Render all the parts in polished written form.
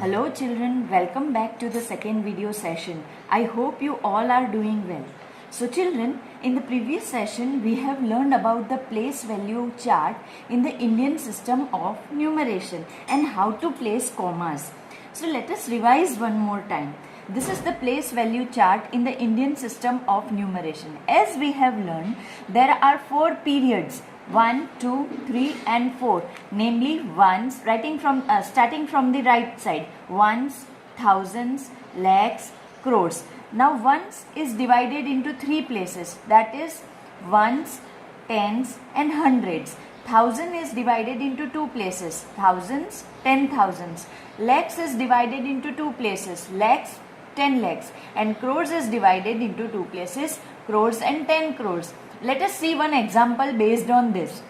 Hello children, welcome back to the second video session. I hope you all are doing well. So children, in the previous session we have learned about the place value chart in the Indian system of numeration and how to place commas. So let us revise one more time. This is the place value chart in the Indian system of numeration. As we have learned, there are 4 periods: 1, 2, 3 and 4, namely ones, starting from the right side, ones, thousands, lakhs, crores. Now ones is divided into 3 places, that is ones, tens and hundreds. Thousand is divided into 2 places, thousands, 10,000s. Lakhs is divided into 2 places, lakhs, 10 lakhs, and crores is divided into 2 places, crores and 10 crores. Let us see one example based on this.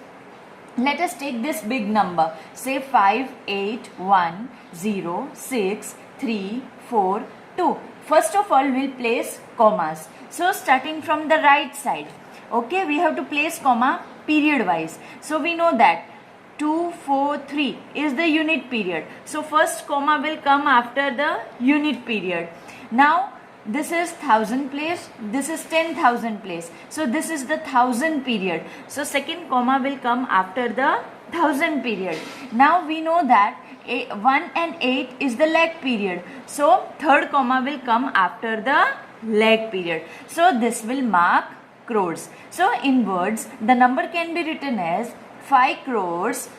Let us take this big number, say 5, 8, 1, 0, 6, 3, 4, 2. First of all, we'll place commas. So starting from the right side, okay, we have to place comma period wise. So we know that 2, 4, 3 is the unit period. So first comma will come after the unit period. Now this is 1000 place, this is 10,000 place. So this is the 1000 period. So second comma will come after the 1000 period. Now we know that 1 and 8 is the lakh period. So third comma will come after the lakh period. So this will mark crores. So in words, the number can be written as 5 crores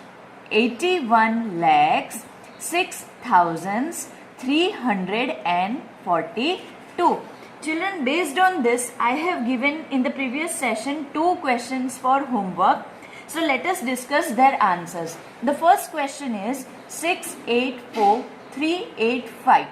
81 lakhs 6,342. Children, based on this, I have given in the previous session 2 questions for homework. So let us discuss their answers. The first question is 684385.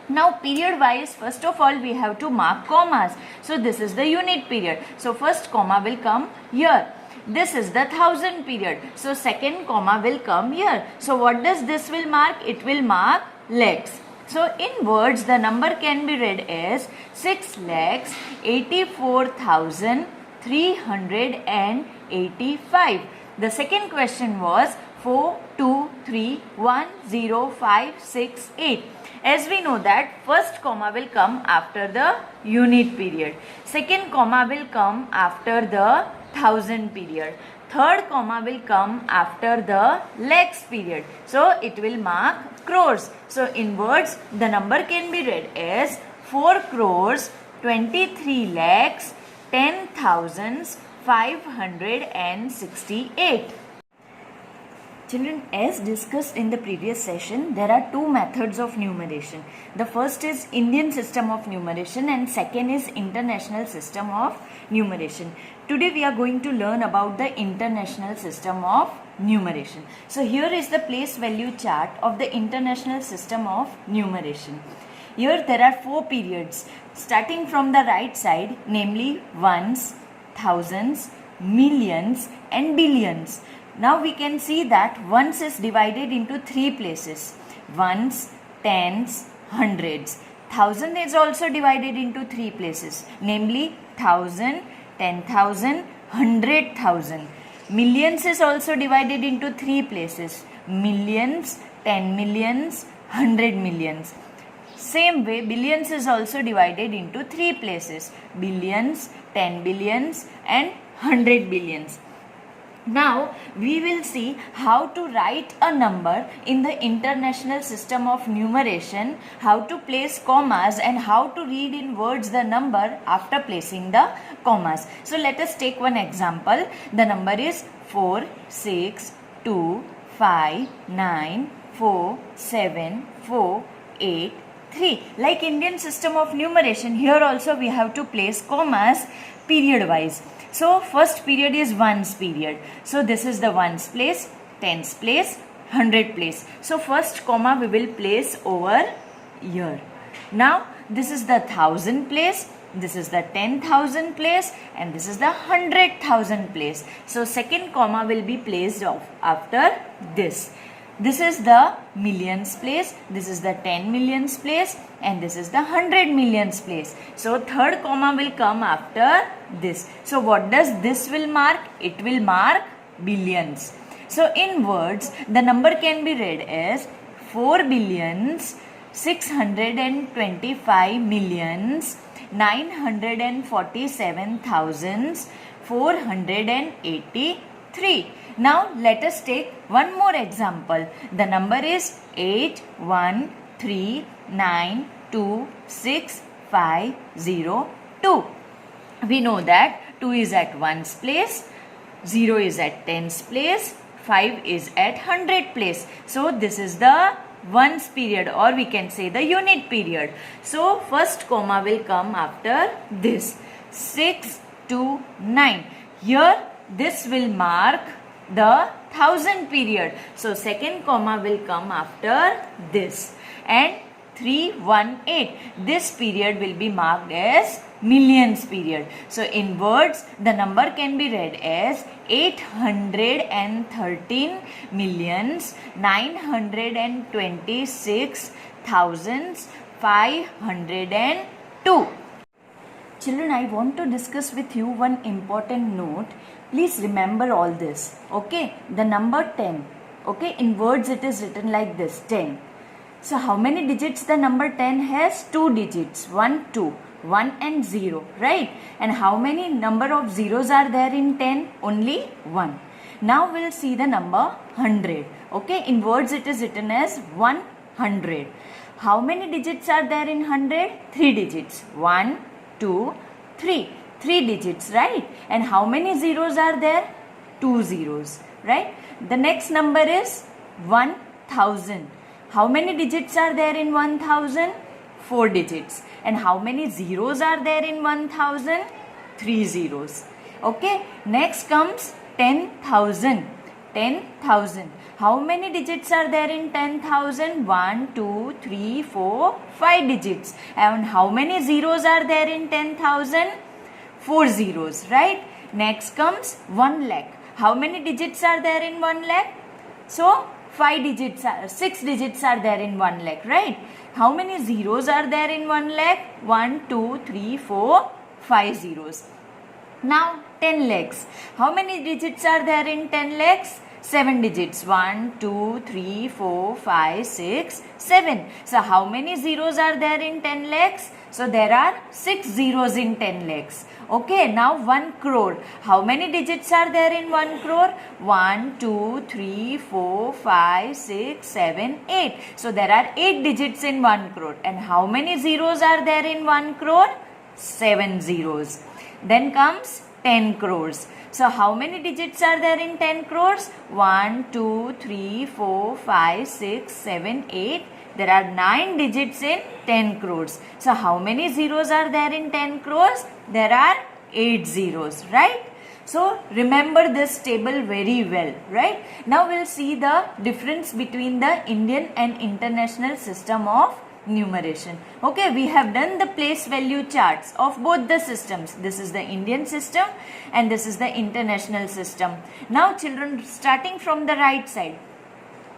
Now period wise, first of all we have to mark commas. So this is the unit period. So first comma will come here. This is the 1000 period. So second comma will come here. So what does this will mark? It will mark lakhs. So in words, the number can be read as 6,84,385. The second question was 423105668. As we know that first comma will come after the unit period. Second comma will come after the 1000 period. Third comma will come after the lakhs period. So it will mark crores. So in words, the number can be read as 4 crores 23 lakhs 10,568. Children, as discussed in the previous session, there are 2 methods of numeration. The first is Indian system of numeration and second is international system of numeration. Today we are going to learn about the international system of numeration. So here is the place value chart of the international system of numeration. Here there are 4 periods starting from the right side, namely ones, thousands, millions and billions. Now we can see that ones is divided into 3 places, ones, tens, hundreds. Thousand is also divided into 3 places, namely 1000, 10,000, 100,000. Millions is also divided into 3 places, millions, 10 millions, 100 millions. Same way, billions is also divided into 3 places, billions, 10 billions and 100 billions. Now we will see how to write a number in the international system of numeration, how to place commas and how to read in words the number after placing the commas. So let us take one example. The number is 4, 6, 2, 5, 9, 4, 7, 4, 8, 3. Like Indian system of numeration, here also we have to place commas period wise. So first period is ones period. So this is the ones place, tens place, 100 place. So first comma we will place over here. Now this is the 1000 place, this is the 10,000 place and this is the 100,000 place. So second comma will be placed after this. This is the millions place, this is the 10 millions place and this is the 100 millions place. So third comma will come after this. So what does this will mark? It will mark billions. So in words, the number can be read as 4 billions 625 millions 947,483. Now let us take one more example. The number is 813926502. We know that 2 is at ones place, 0 is at tens place, 5 is at hundred place. So this is the ones period, or we can say the unit period. So first comma will come after this 6 to 9. Here this will mark the thousand period. So second comma will come after this, and 318, this period will be marked as millions period. So in words, the number can be read as 813,926,502. Children, I want to discuss with you one important note. Please remember all this. Okay, the number 10. Okay, in words it is written like this, 10. So how many digits the number 10 has? 2 digits, 1, 2, 1 and 0, right? And how many number of zeros are there in 10? Only 1. Now we'll see the number 100. Okay, in words it is written as 100. How many digits are there in 100? 3 digits, 1, 2, 3. 3 digits, right? And how many zeros are there? 2 zeros, right? The next number is 1000. How many digits are there in 1000? 4 digits. And how many zeros are there in 1000? 3 zeros. Okay. Next comes 10,000. 10,000. How many digits are there in 10,000? 1, 2, 3, 4, 5 digits. And how many zeros are there in 10,000? 4 zeros, right? Next comes 1 lakh. How many digits are there in 1 lakh? So 6 digits are there in 1 lakh, right? How many zeros are there in 1 lakh? 1, 2, 3, 4, 5 zeros. Now 10 lakhs. How many digits are there in 10 lakhs? 7 digits. 1, 2, 3, 4, 5, 6, 7. So how many zeros are there in 10 lakhs? So there are 6 zeros in 10 lakhs. Okay, now 1 crore. How many digits are there in 1 crore? 1, 2, 3, 4, 5, 6, 7, 8. So there are 8 digits in 1 crore. And how many zeros are there in 1 crore? 7 zeros. Then comes 10 crores. So how many digits are there in 10 crores? 1, 2, 3, 4, 5, 6, 7, 8. There are 9 digits in 10 crores. So how many zeros are there in 10 crores? There are 8 zeros, right? So remember this table very well, right? Now we'll see the difference between the Indian and international system of numeration. Okay, we have done the place value charts of both the systems. This is the Indian system and this is the international system. Now children, starting from the right side,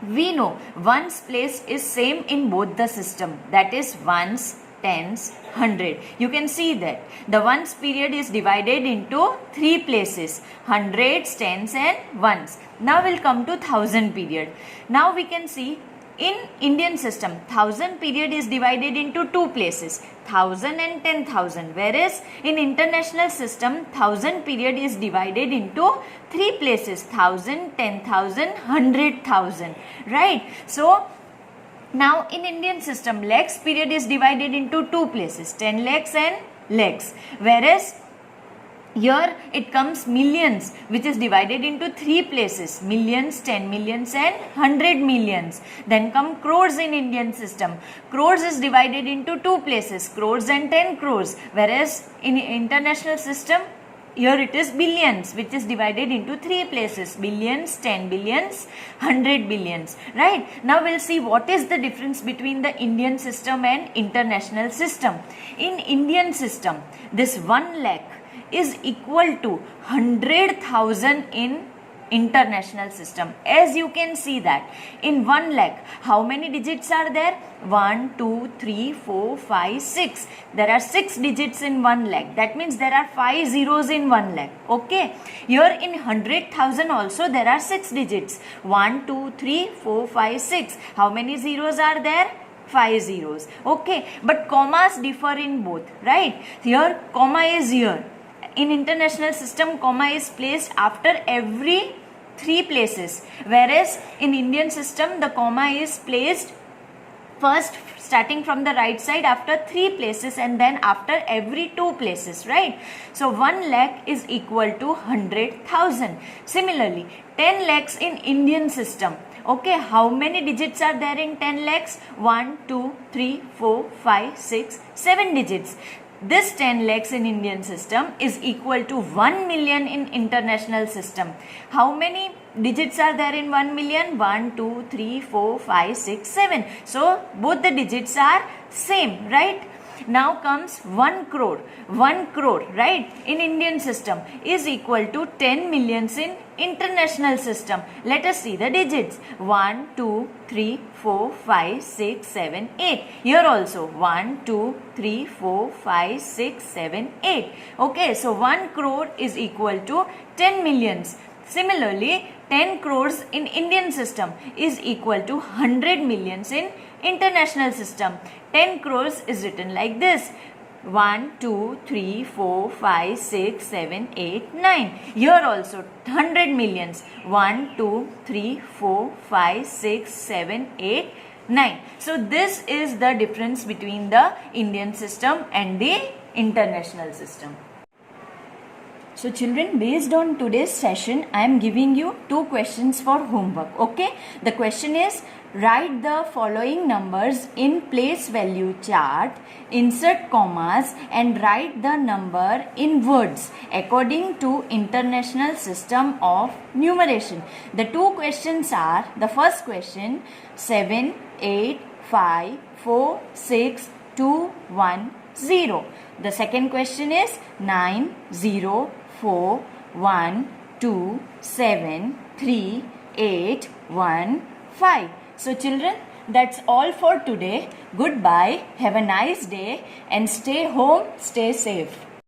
we know ones place is same in both the system, that is ones, tens, 100. You can see that the ones period is divided into 3 places, hundreds, tens and ones. Now we'll come to thousand period. Now we can see in Indian system, 1000 period is divided into 2 places, 1000 and 10,000. Whereas in international system, 1000 period is divided into 3 places, 1000, 10,000, 100,000. Right? So now in Indian system, lakhs period is divided into 2 places, 10 lakhs and lakhs. Whereas here it comes millions, which is divided into 3 places, millions, 10 millions and 100 millions. Then come crores in Indian system. Crores is divided into 2 places, crores and 10 crores. Whereas in international system, here it is billions, which is divided into 3 places, billions, 10 billions, 100 billions. Right? Now we'll see what is the difference between the Indian system and international system. In Indian system, this 1 lakh is equal to 100,000 in international system. As you can see that in 1 lakh, how many digits are there? 1, 2, 3, 4, 5, 6. There are 6 digits in 1 lakh. That means there are 5 zeros in 1 lakh. Okay. Here in 100,000 also there are 6 digits. 1, 2, 3, 4, 5, 6. How many zeros are there? 5 zeros. Okay. But commas differ in both. Right. Here comma is here. In international system, comma is placed after every 3 places. Whereas in Indian system, the comma is placed first starting from the right side after 3 places and then after every 2 places, right? So 1 lakh is equal to 100,000. Similarly, 10 lakhs in Indian system. Okay, how many digits are there in 10 lakhs? 1, 2, 3, 4, 5, 6, 7 digits. This 10 lakhs in Indian system is equal to 1 million in international system. How many digits are there in 1 million? 1, 2, 3, 4, 5, 6, 7. So both the digits are same, right? Now comes 1 crore. 1 crore, right, in Indian system is equal to 10 millions in international system. Let us see the digits. 1, 2, 3, 4, 5, 6, 7, 8. Here also 1, 2, 3, 4, 5, 6, 7, 8. Okay, so 1 crore is equal to 10 millions. Similarly, 10 crores in Indian system is equal to 100 millions in international system. 10 crores is written like this. 1, 2, 3, 4, 5, 6, 7, 8, 9. Here also 100 millions. 1, 2, 3, 4, 5, 6, 7, 8, 9. So this is the difference between the Indian system and the international system. So children, based on today's session, I am giving you 2 questions for homework. Okay. The question is, write the following numbers in place value chart, insert commas and write the number in words according to international system of numeration. The 2 questions are, the first question 7, 8, 5, 4, 6, 2, 1, 0. The second question is 9, 0, 4, 1, 2, 7, 3, 8, 1, 5. So children, that's all for today. Goodbye. Have a nice day and stay home, stay safe.